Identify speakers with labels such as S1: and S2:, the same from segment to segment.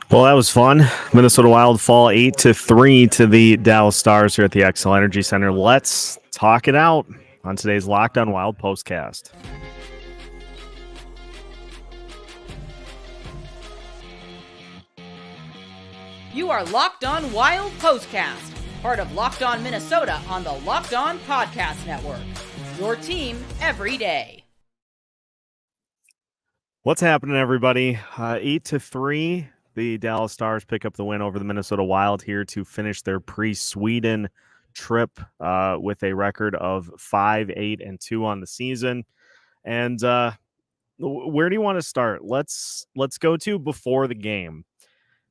S1: Well, that was fun. Minnesota Wild fall 8-3 to the Dallas Stars here at the Xcel Energy Center. Let's talk it out on today's Locked On Wild POSTCAST.
S2: You are Locked On Wild POSTCAST, part of Locked On Minnesota on the Locked On Podcast Network. Your team every day.
S1: What's happening, everybody? 8-3. The Dallas Stars pick up the win over the Minnesota Wild here to finish their pre-Sweden trip with a record of 5-8-2 on the season. And where do you want to start? Let's go to before the game.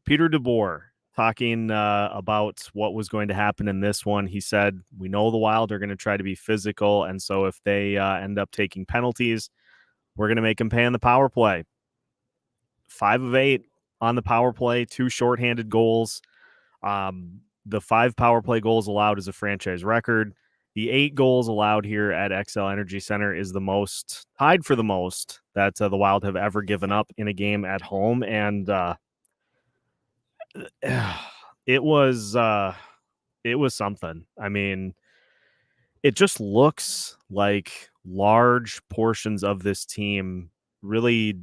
S1: Peter DeBoer talking about what was going to happen in this one. He said, we know the Wild are going to try to be physical, and so if they end up taking penalties, we're going to make them pay on the power play. 5 of 8 on the power play, 2 shorthanded goals. The 5 power play goals allowed is a franchise record. The 8 goals allowed here at Xcel Energy Center is the most, tied for the most that the Wild have ever given up in a game at home. And it was something. I mean, it just looks like large portions of this team really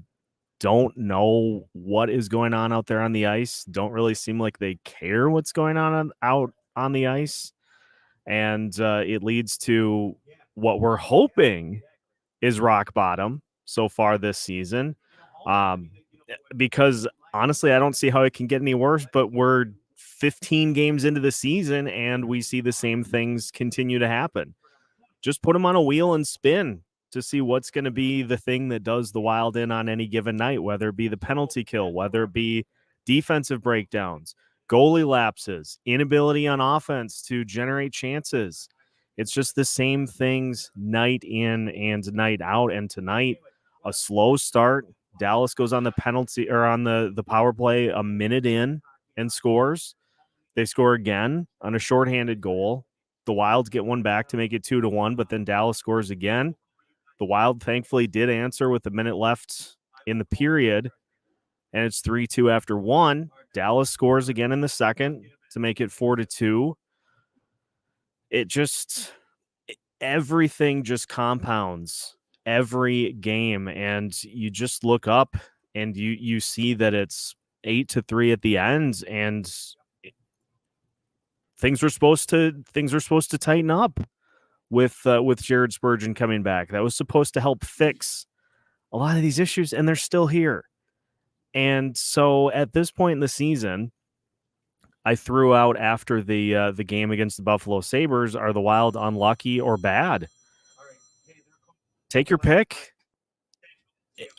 S1: don't know what is going on out there on the ice, don't really seem like they care what's going on out on the ice. And it leads to what we're hoping is rock bottom so far this season. Because honestly, I don't see how it can get any worse, but we're 15 games into the season and we see the same things continue to happen. Just put them on a wheel and spin to see what's going to be the thing that does the Wild in on any given night, whether it be the penalty kill, whether it be defensive breakdowns, goalie lapses, inability on offense to generate chances. It's just the same things night in and night out. And tonight, a slow start. Dallas goes on the penalty or on the power play a minute in and scores. They score again on a shorthanded goal. The Wild get one back to make it 2-1, but then Dallas scores again. The Wild thankfully did answer with a minute left in the period, and it's 3-2 after one. Dallas scores again in the second to make it 4-2. Everything just compounds every game, and you just look up and you see that it's 8-3 at the end, and things are supposed to tighten up with Jared Spurgeon coming back. That was supposed to help fix a lot of these issues, and they're still here. And so at this point in the season, I threw out after the game against the Buffalo Sabres, are the Wild unlucky or bad? Take your pick.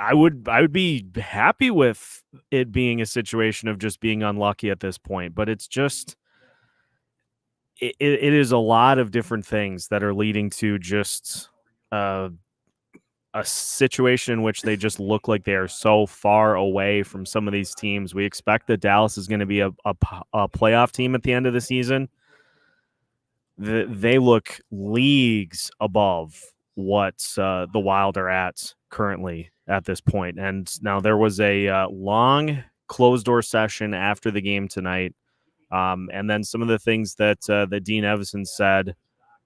S1: I would be happy with it being a situation of just being unlucky at this point, but it's just it is a lot of different things that are leading to just a situation in which they just look like they are so far away from some of these teams. We expect that Dallas is going to be a playoff team at the end of the season. They look leagues above what the Wild are at currently at this point. And now there was a long closed-door session after the game tonight. And then some of the things that Dean Evason said,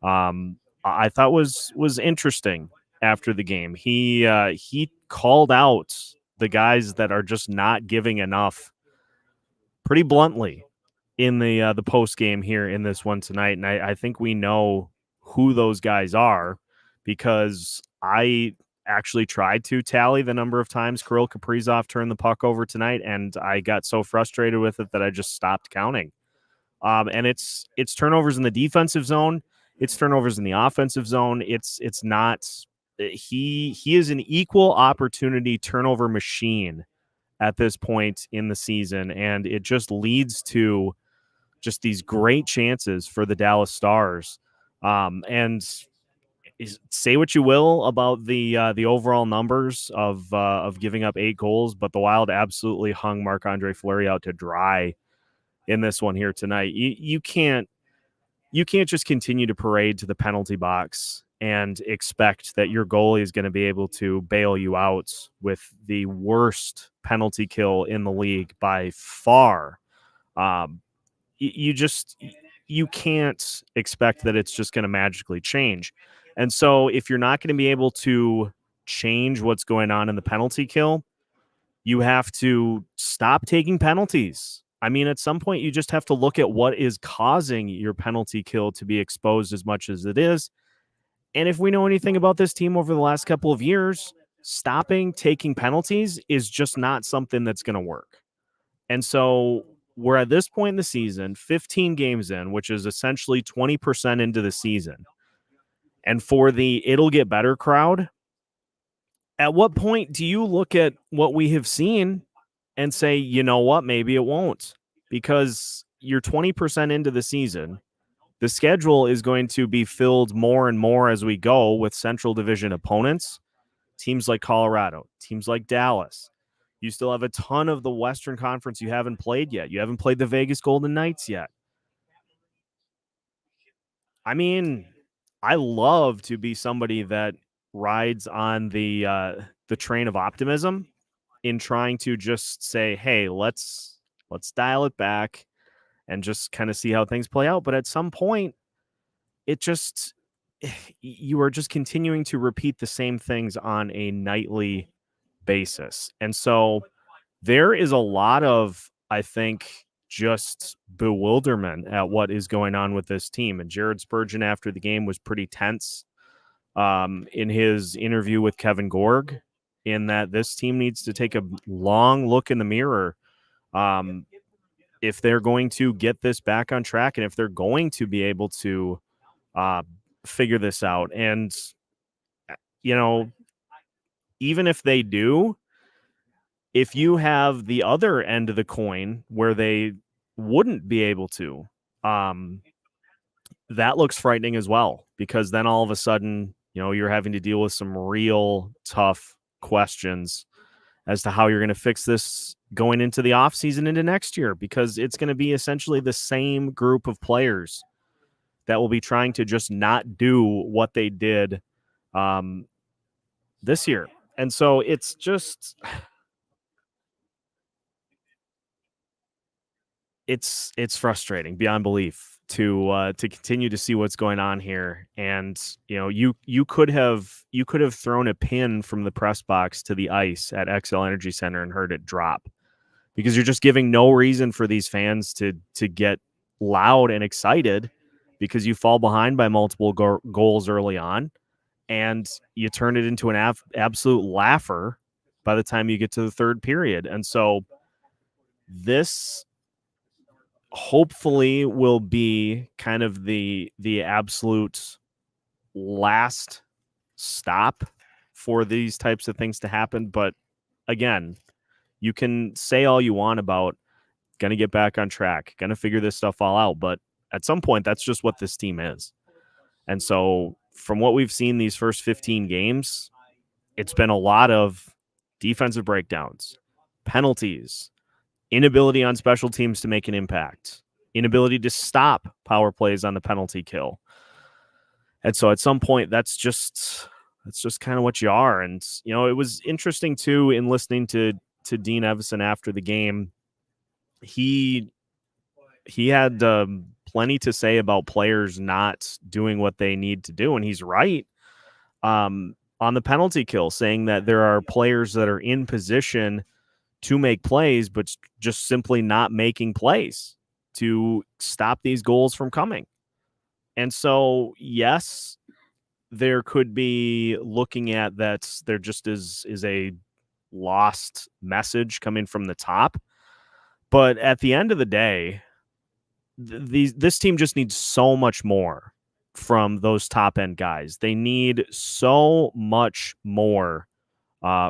S1: I thought was interesting after the game. He called out the guys that are just not giving enough pretty bluntly in the post game here in this one tonight. And I think we know who those guys are because I actually tried to tally the number of times Kirill Kaprizov turned the puck over tonight, and I got so frustrated with it that I just stopped counting. And it's turnovers in the defensive zone. It's turnovers in the offensive zone. It's not. He is an equal opportunity turnover machine at this point in the season, and it just leads to just these great chances for the Dallas Stars. And say what you will about the overall numbers of giving up 8 goals, but the Wild absolutely hung Marc-Andre Fleury out to dry in this one here tonight. You can't just continue to parade to the penalty box and expect that your goalie is going to be able to bail you out with the worst penalty kill in the league by far. You can't expect that it's just going to magically change. And so if you're not going to be able to change what's going on in the penalty kill, you have to stop taking penalties. I mean, at some point, you just have to look at what is causing your penalty kill to be exposed as much as it is. And if we know anything about this team over the last couple of years, stopping taking penalties is just not something that's going to work. And so we're at this point in the season, 15 games in, which is essentially 20% into the season. And for the it'll get better crowd, at what point do you look at what we have seen and say, you know what, maybe it won't? Because you're 20% into the season. The schedule is going to be filled more and more as we go with Central Division opponents, teams like Colorado, teams like Dallas. You still have a ton of the Western Conference you haven't played yet. You haven't played the Vegas Golden Knights yet. I mean, I love to be somebody that rides on the train of optimism in trying to just say, hey, let's dial it back and just kind of see how things play out. But at some point, it just you are just continuing to repeat the same things on a nightly basis. And so there is a lot of, I think, just bewilderment at what is going on with this team. And Jared Spurgeon after the game was pretty tense in his interview with Kevin Gorg, in that this team needs to take a long look in the mirror if they're going to get this back on track and if they're going to be able to figure this out. And, you know, even if they do, if you have the other end of the coin where they wouldn't be able to, that looks frightening as well, because then all of a sudden, you know, you're having to deal with some real tough questions as to how you're going to fix this going into the offseason into next year, because it's going to be essentially the same group of players that will be trying to just not do what they did this year. And so it's just it's frustrating beyond belief to continue to see what's going on here. And you know, you could have thrown a pin from the press box to the ice at Xcel Energy Center and heard it drop, because you're just giving no reason for these fans to get loud and excited because you fall behind by multiple goals early on, and you turn it into an absolute laugher by the time you get to the third period. And so this hopefully will be kind of the absolute last stop for these types of things to happen. But again, you can say all you want about going to get back on track, going to figure this stuff all out, but at some point, that's just what this team is. And so from what we've seen these first 15 games, it's been a lot of defensive breakdowns, penalties, inability on special teams to make an impact, inability to stop power plays on the penalty kill. And so at some point, that's just kind of what you are. And, you know, it was interesting too, in listening to Dean Evason after the game. He had plenty to say about players not doing what they need to do. And he's right on the penalty kill, saying that there are players that are in position to make plays, but just simply not making plays to stop these goals from coming. And so, yes, there could be looking at that there just is a lost message coming from the top. But at the end of the day, this team just needs so much more from those top end guys. They need so much more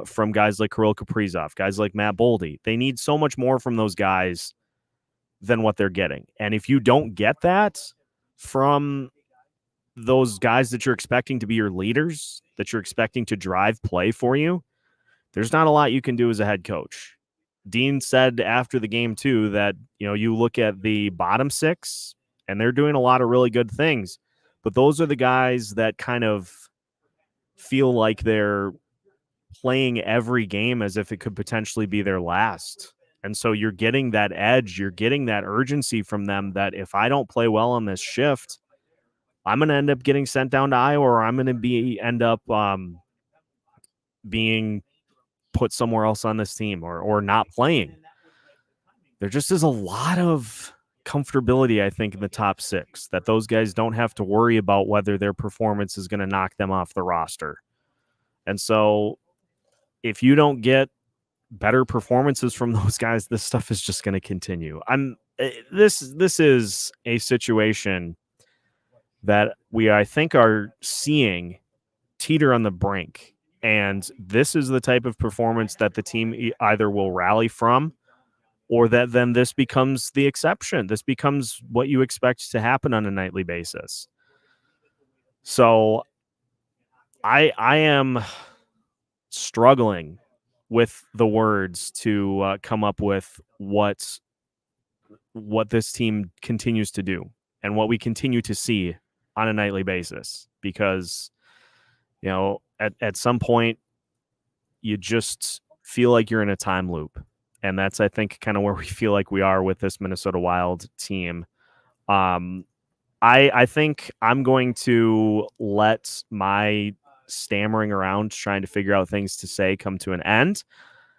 S1: from guys like Kirill Kaprizov, guys like Matt Boldy. They need so much more from those guys than what they're getting. And if you don't get that from those guys that you're expecting to be your leaders, that you're expecting to drive play for you, there's not a lot you can do as a head coach. Dean said after the game too that, you know, you look at the bottom six and they're doing a lot of really good things, but those are the guys that kind of feel like they're playing every game as if it could potentially be their last. And so you're getting that edge, you're getting that urgency from them that if I don't play well on this shift, I'm going to end up getting sent down to Iowa, or I'm going to end up being put somewhere else on this team, or not playing. There just is a lot of comfortability, I think, in the top six, that those guys don't have to worry about whether their performance is going to knock them off the roster. And so if you don't get better performances from those guys, this stuff is just going to continue. This is a situation that I think are seeing teeter on the brink. And this is the type of performance that the team either will rally from, or that then this becomes the exception. This becomes what you expect to happen on a nightly basis. So I am struggling with the words to come up with what this team continues to do and what we continue to see on a nightly basis, because at some point you just feel like you're in a time loop, and that's, I think, kind of where we feel like we are with this Minnesota Wild team. I think I'm going to let my stammering around trying to figure out things to say come to an end.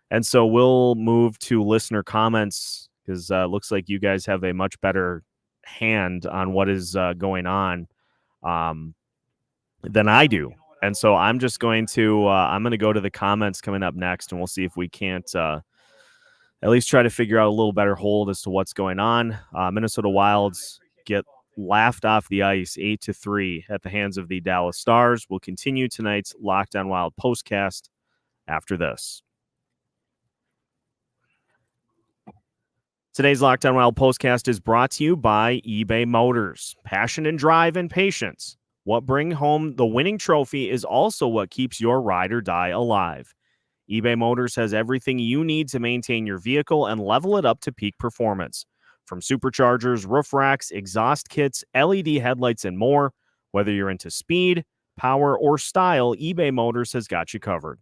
S1: And so we'll move to listener comments, because it looks like you guys have a much better hand on what is going on than I do. And so I'm just going to I'm going to go to the comments coming up next, and we'll see if we can't at least try to figure out a little better hold as to what's going on. Minnesota Wilds get laughed off the ice 8-3 at the hands of the Dallas Stars. We'll continue tonight's Locked On Wild postcast after this. Today's Locked On Wild postcast is brought to you by eBay Motors. Passion and drive and patience. What brings home the winning trophy is also what keeps your ride or die alive. eBay Motors has everything you need to maintain your vehicle and level it up to peak performance. From superchargers, roof racks, exhaust kits, LED headlights, and more, whether you're into speed, power, or style, eBay Motors has got you covered.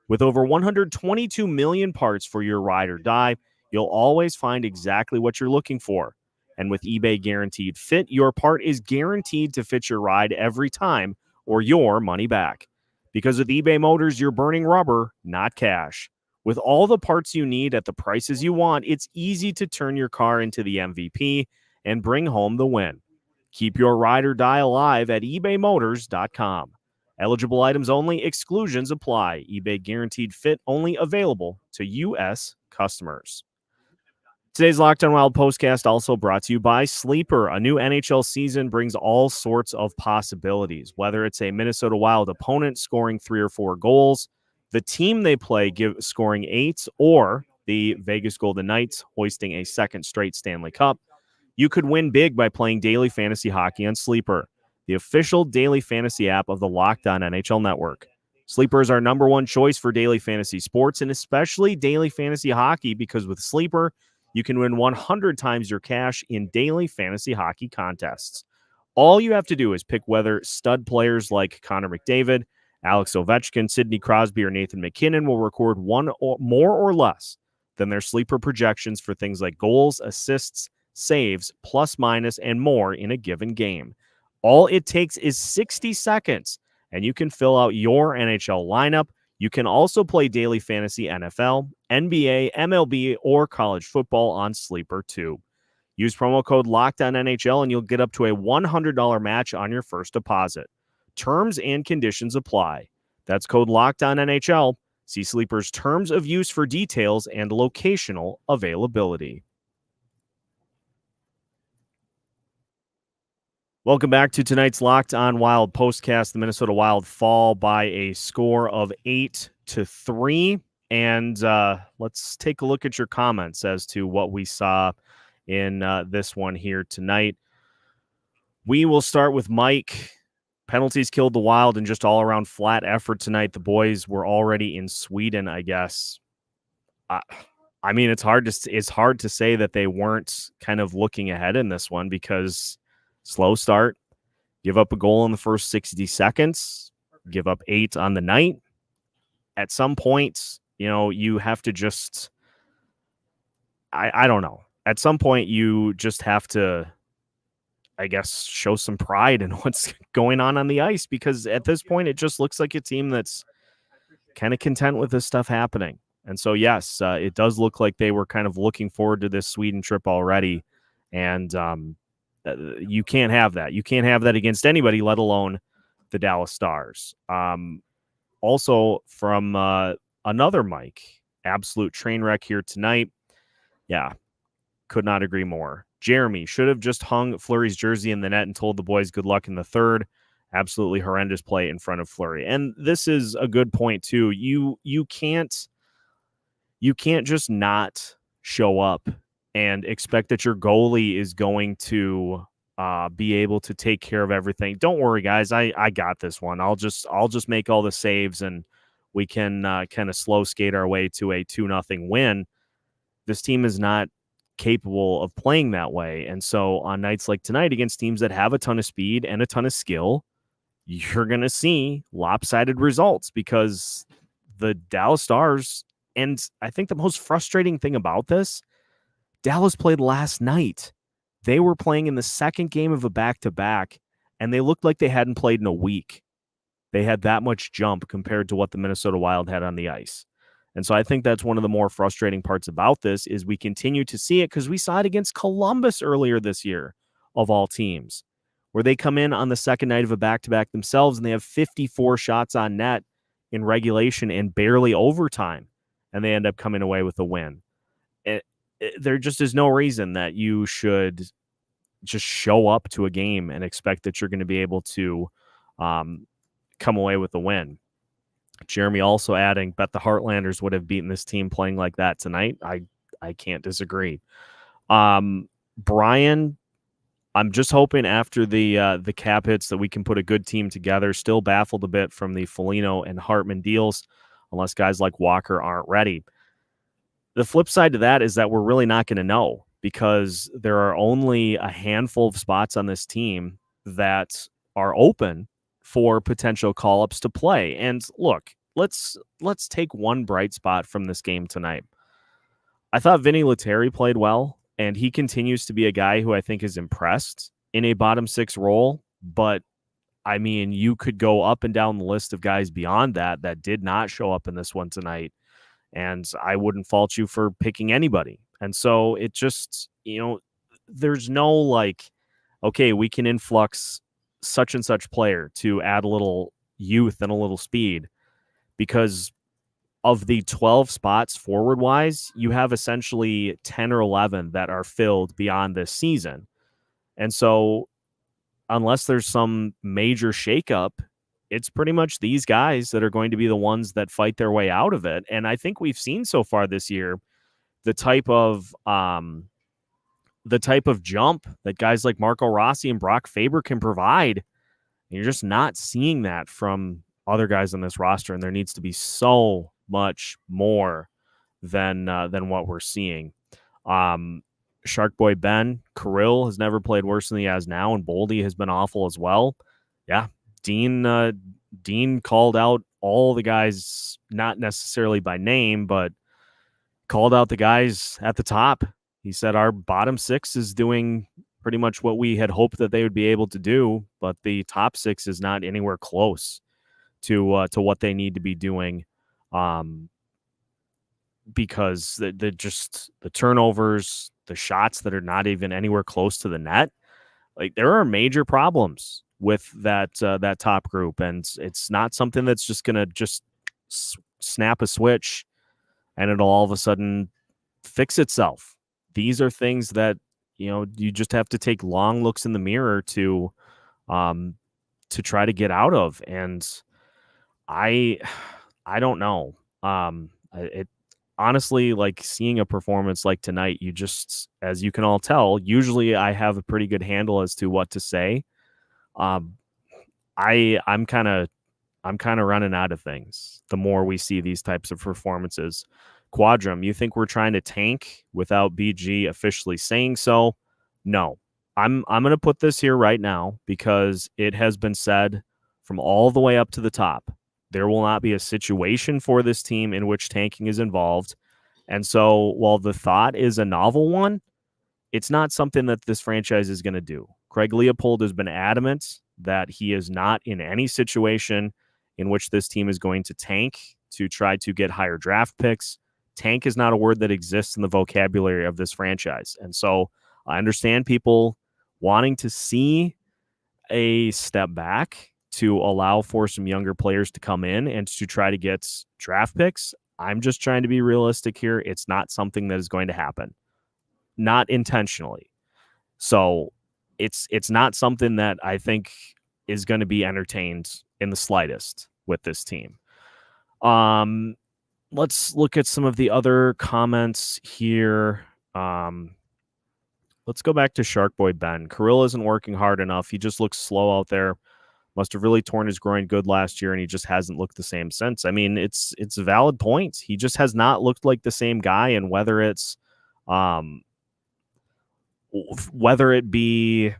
S1: With over 122 million parts for your ride or die, you'll always find exactly what you're looking for. And with eBay Guaranteed Fit, your part is guaranteed to fit your ride every time, or your money back. Because with eBay Motors, you're burning rubber, not cash. With all the parts you need at the prices you want, it's easy to turn your car into the MVP and bring home the win. Keep your ride or die alive at ebaymotors.com. Eligible items only, exclusions apply. eBay Guaranteed Fit only available to U.S. customers. Today's Locked On Wild postcast also brought to you by Sleeper. A new NHL season brings all sorts of possibilities, whether it's a Minnesota Wild opponent scoring 3 or 4 goals, the team they play scoring 8, or the Vegas Golden Knights hoisting a second straight Stanley Cup. You could win big by playing daily fantasy hockey on Sleeper, the official daily fantasy app of the Locked On NHL Network. Sleeper is our number one choice for daily fantasy sports, and especially daily fantasy hockey, because with Sleeper, you can win 100 times your cash in daily fantasy hockey contests. All you have to do is pick whether stud players like Connor McDavid, Alex Ovechkin, Sidney Crosby, or Nathan McKinnon will record one or more or less than their sleeper projections for things like goals, assists, saves, plus minus, and more in a given game. All it takes is 60 seconds, and you can fill out your NHL lineup. You can also play daily fantasy NFL, NBA, MLB, or college football on Sleeper too. Use promo code LOCKEDONNHL and you'll get up to a $100 match on your first deposit. Terms and conditions apply. That's code LOCKEDONNHL. See Sleeper's terms of use for details and locational availability. Welcome back to tonight's Locked On Wild postcast. The Minnesota Wild fall by a score of 8-3. And let's take a look at your comments as to what we saw in this one here tonight. We will start with Mike. Penalties killed the Wild, and just all-around flat effort tonight. The boys were already in Sweden, I guess. I mean, it's hard to say that they weren't kind of looking ahead in this one, because slow start, give up a goal in the first 60 seconds, give up 8 on the night. At some point, you have to just, I don't know. At some point, you just have to, I guess, show some pride in what's going on the ice, because at this point, it just looks like a team that's kind of content with this stuff happening. And so, yes, it does look like they were kind of looking forward to this Sweden trip already. And you can't have that. You can't have that against anybody, let alone the Dallas Stars. Also, from another Mike, absolute train wreck here tonight. Yeah, could not agree more. Jeremy should have just hung Fleury's jersey in the net and told the boys good luck in the third. Absolutely horrendous play in front of Fleury. And this is a good point too. You can't just not show up and expect that your goalie is going to be able to take care of everything. Don't worry, guys. I got this one. I'll just make all the saves and we can kind of slow skate our way to a 2-0 win. This team is not capable of playing that way. And so on nights like tonight against teams that have a ton of speed and a ton of skill, you're going to see lopsided results because the Dallas Stars, and I think the most frustrating thing about this, Dallas played last night. They were playing in the second game of a back-to-back, and they looked like they hadn't played in a week. They had that much jump compared to what the Minnesota Wild had on the ice. And so I think that's one of the more frustrating parts about this is we continue to see it because we saw it against Columbus earlier this year, of all teams, where they come in on the second night of a back-to-back themselves and they have 54 shots on net in regulation and barely overtime, and they end up coming away with a win. There just is no reason that you should just show up to a game and expect that you're going to be able to come away with a win. Jeremy also adding, bet the Heartlanders would have beaten this team playing like that tonight. I can't disagree. Brian, I'm just hoping after the cap hits that we can put a good team together. Still baffled a bit from the Foligno and Hartman deals, unless guys like Walker aren't ready. The flip side to that is that we're really not going to know because there are only a handful of spots on this team that are open for potential call-ups to play. And look, let's take one bright spot from this game tonight. I thought Vinni Lettieri played well, and he continues to be a guy who I think is impressed in a bottom six role. But, I mean, you could go up and down the list of guys beyond that did not show up in this one tonight, and I wouldn't fault you for picking anybody. And so it just, there's no like, okay, we can influx such and such player to add a little youth and a little speed, because of the 12 spots forward wise, you have essentially 10 or 11 that are filled beyond this season. And so unless there's some major shakeup, it's pretty much these guys that are going to be the ones that fight their way out of it. And I think we've seen so far this year the type of jump that guys like Marco Rossi and Brock Faber can provide. You're just not seeing that from other guys on this roster, and there needs to be so much more than what we're seeing. Shark Boy Ben, Kirill has never played worse than he has now, and Boldy has been awful as well. Yeah, Dean called out all the guys, not necessarily by name, but called out the guys at the top. He said our bottom six is doing pretty much what we had hoped that they would be able to do, but the top six is not anywhere close to what they need to be doing, because the turnovers, the shots that are not even anywhere close to the net, like there are major problems with that top group, and it's not something that's just gonna snap a switch and it'll all of a sudden fix itself. These are things that you just have to take long looks in the mirror to try to get out of. And I don't know. It honestly, like seeing a performance like tonight, you just, as you can all tell, usually I have a pretty good handle as to what to say. I'm kind of running out of things the more we see these types of performances. Quadrum, you think we're trying to tank without BG officially saying so? No, I'm going to put this here right now because it has been said from all the way up to the top. There will not be a situation for this team in which tanking is involved. And so while the thought is a novel one, it's not something that this franchise is going to do. Craig Leopold has been adamant that he is not in any situation in which this team is going to tank to try to get higher draft picks. Tank is not a word that exists in the vocabulary of this franchise. And so I understand people wanting to see a step back to allow for some younger players to come in and to try to get draft picks. I'm just trying to be realistic here. It's not something that is going to happen, not intentionally. So it's not something that I think is going to be entertained in the slightest with this team. Let's look at some of the other comments here. Let's go back to Shark Boy Ben. Kirill isn't working hard enough. He just looks slow out there. Must have really torn his groin good last year, and he just hasn't looked the same since. I mean, it's a valid point. He just has not looked like the same guy, and whether it be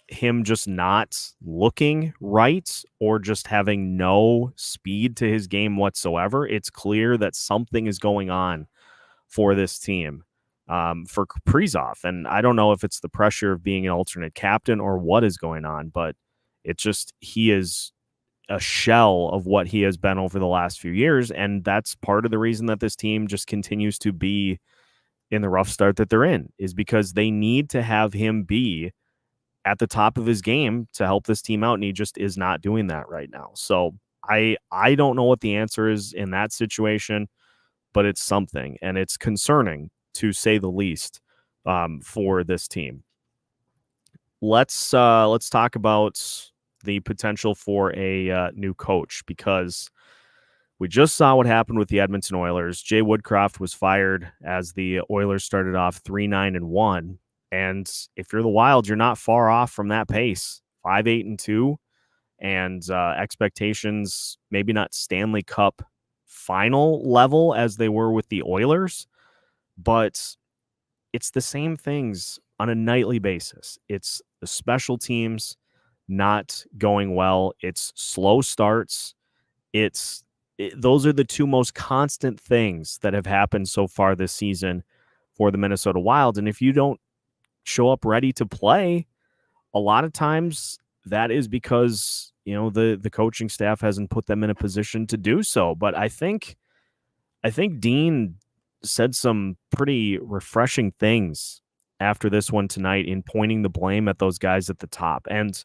S1: him just not looking right or just having no speed to his game whatsoever, it's clear that something is going on for this team. For Kaprizov. And I don't know if it's the pressure of being an alternate captain or what is going on, but it's just he is a shell of what he has been over the last few years. And that's part of the reason that this team just continues to be in the rough start that they're in, is because they need to have him be at the top of his game to help this team out. And he just is not doing that right now. So I don't know what the answer is in that situation, but it's something, and it's concerning, to say the least, for this team. Let's talk about the potential for a new coach, because we just saw what happened with the Edmonton Oilers. Jay Woodcroft was fired as the Oilers started off 3-9-1, and if you're the Wild, you're not far off from that pace, 5-8-2, and expectations maybe not Stanley Cup final level as they were with the Oilers, but it's the same things on a nightly basis. It's the special teams not going well. It's slow starts. Those are the two most constant things that have happened so far this season for the Minnesota Wild. And if you don't show up ready to play, a lot of times that is because, the coaching staff hasn't put them in a position to do so. But I think Dean said some pretty refreshing things after this one tonight in pointing the blame at those guys at the top. And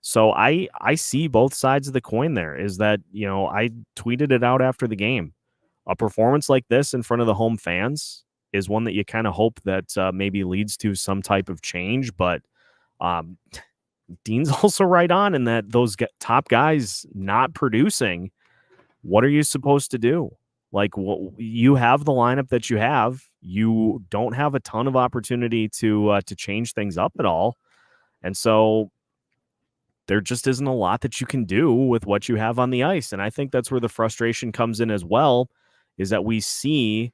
S1: so I see both sides of the coin there. Is that, I tweeted it out after the game. A performance like this in front of the home fans is one that you kind of hope that maybe leads to some type of change. But Dean's also right on in that those top guys not producing, what are you supposed to do? Like, you have the lineup that you have. You don't have a ton of opportunity to change things up at all. And so there just isn't a lot that you can do with what you have on the ice. And I think that's where the frustration comes in as well, is that we see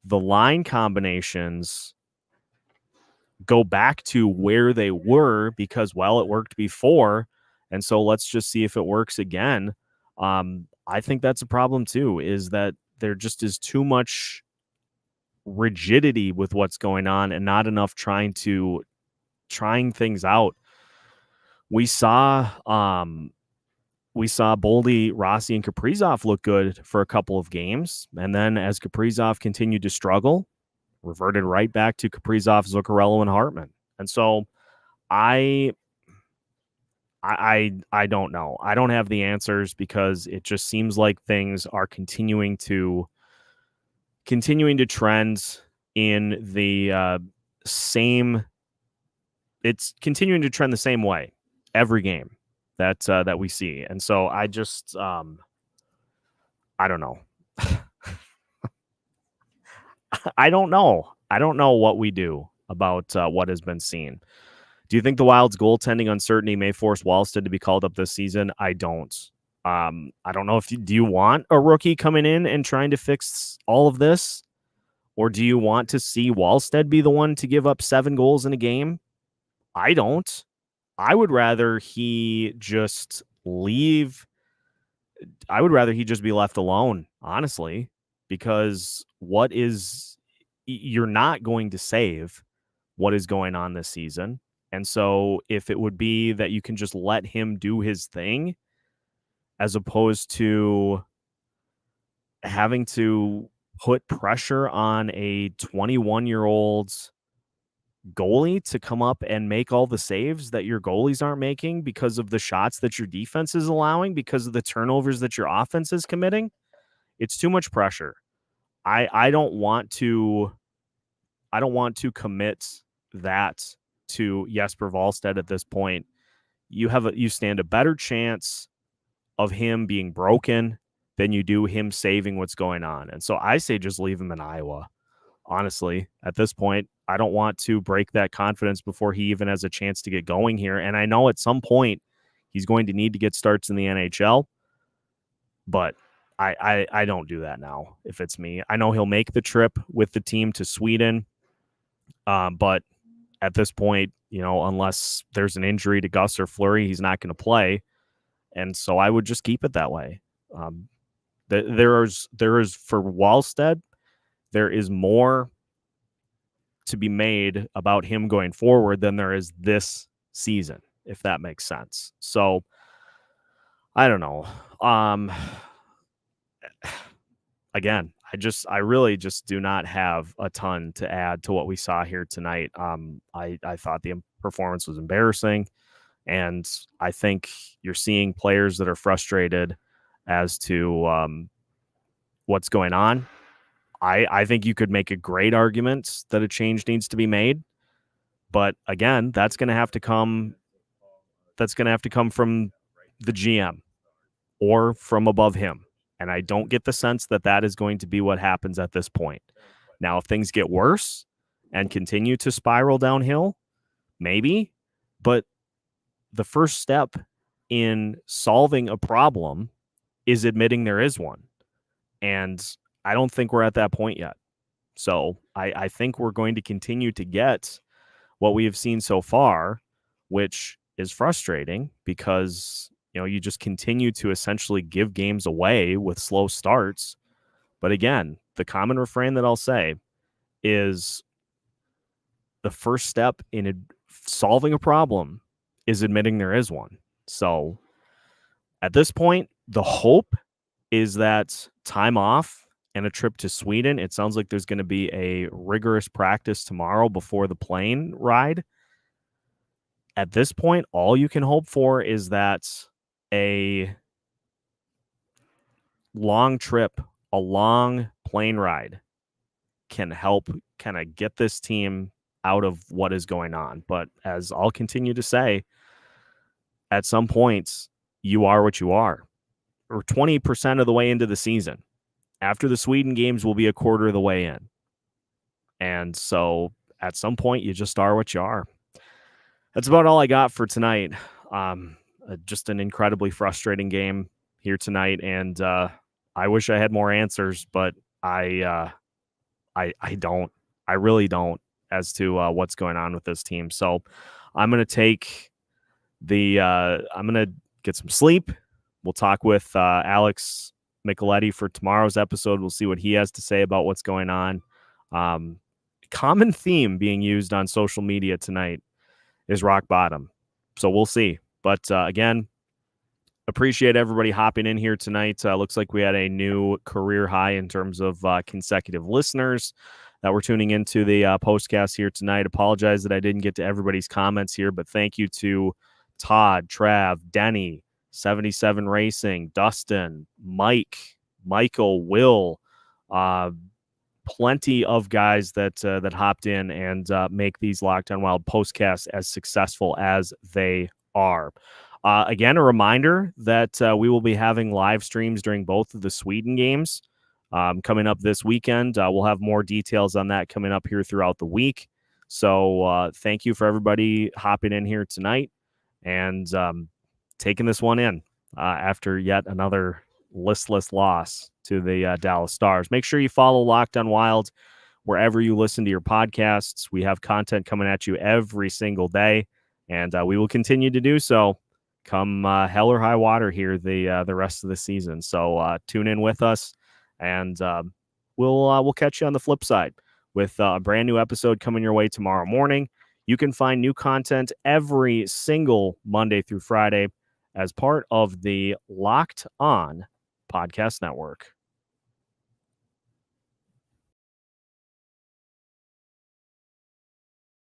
S1: the line combinations go back to where they were because, well, it worked before. And so let's just see if it works again. I think that's a problem too, is that there just is too much rigidity with what's going on and not enough trying things out. We saw Boldy, Rossi, and Kaprizov look good for a couple of games. And then as Kaprizov continued to struggle, reverted right back to Kaprizov, Zuccarelo, and Hartman. And so I don't know. I don't have the answers because it just seems like things are continuing to trend in the same. It's continuing to trend the same way every game that we see, and so I just I don't know. I don't know. I don't know what we do about what has been seen. Do you think the Wild's goaltending uncertainty may force Wallstead to be called up this season? I don't. I don't know if do you want a rookie coming in and trying to fix all of this, or do you want to see Wallstead be the one to give up 7 goals in a game? I don't. I would rather he just leave. I would rather he just be left alone, honestly, because you're not going to save what is going on this season. And so if it would be that you can just let him do his thing as opposed to having to put pressure on a 21-year-old goalie to come up and make all the saves that your goalies aren't making because of the shots that your defense is allowing, because of the turnovers that your offense is committing, it's too much pressure. I don't want to commit that to Jesper Wallstead at this point. You stand a better chance of him being broken than you do him saving what's going on. And so I say just leave him in Iowa. Honestly, at this point, I don't want to break that confidence before he even has a chance to get going here. And I know at some point he's going to need to get starts in the NHL, but I don't do that now if it's me. I know he'll make the trip with the team to Sweden, but at this point, unless there's an injury to Gus or Fleury, he's not going to play. And so I would just keep it that way. There is for Wallstead, there is more to be made about him going forward than there is this season, if that makes sense. So I don't know. Again, I really just do not have a ton to add to what we saw here tonight. I thought the performance was embarrassing, and I think you're seeing players that are frustrated as to what's going on. I think you could make a great argument that a change needs to be made, but again, that's going to have to come from the GM or from above him. And I don't get the sense that that is going to be what happens at this point. Now, if things get worse and continue to spiral downhill, maybe, but the first step in solving a problem is admitting there is one. And I don't think we're at that point yet. So I think we're going to continue to get what we have seen so far, which is frustrating because, you just continue to essentially give games away with slow starts. But again, the common refrain that I'll say is the first step in solving a problem is admitting there is one. So at this point, the hope is that time off and a trip to Sweden. It sounds like there's going to be a rigorous practice tomorrow before the plane ride. At this point, all you can hope for is that a long trip, a long plane ride can help kind of get this team out of what is going on. But as I'll continue to say, at some points, you are what you are. Or 20% of the way into the season. After the Sweden games, will be a quarter of the way in. And so at some point, you just are what you are. That's about all I got for tonight. Just an incredibly frustrating game here tonight. And I wish I had more answers, but I don't. I really don't as to what's going on with this team. So I'm going to take I'm going to get some sleep. We'll talk with Alex Micheletti for tomorrow's episode. We'll see what he has to say about what's going on. Common theme being used on social media tonight is rock bottom. So we'll see. But again, appreciate everybody hopping in here tonight. Looks like we had a new career high in terms of consecutive listeners that were tuning into the postcast here tonight. Apologize that I didn't get to everybody's comments here, but thank you to Todd, Trav, Denny, 77 Racing, Dustin, Mike, Michael, Will, plenty of guys that hopped in and make these Locked On Wild postcasts as successful as they are. Again, a reminder that we will be having live streams during both of the Sweden games coming up this weekend. We'll have more details on that coming up here throughout the week. So thank you for everybody hopping in here tonight and taking this one in after yet another listless loss to the Dallas Stars. Make sure you follow Locked On Wild wherever you listen to your podcasts. We have content coming at you every single day. And we will continue to do so come hell or high water here the rest of the season. So tune in with us, and we'll catch you on the flip side with a brand new episode coming your way tomorrow morning. You can find new content every single Monday through Friday as part of the Locked On Podcast Network.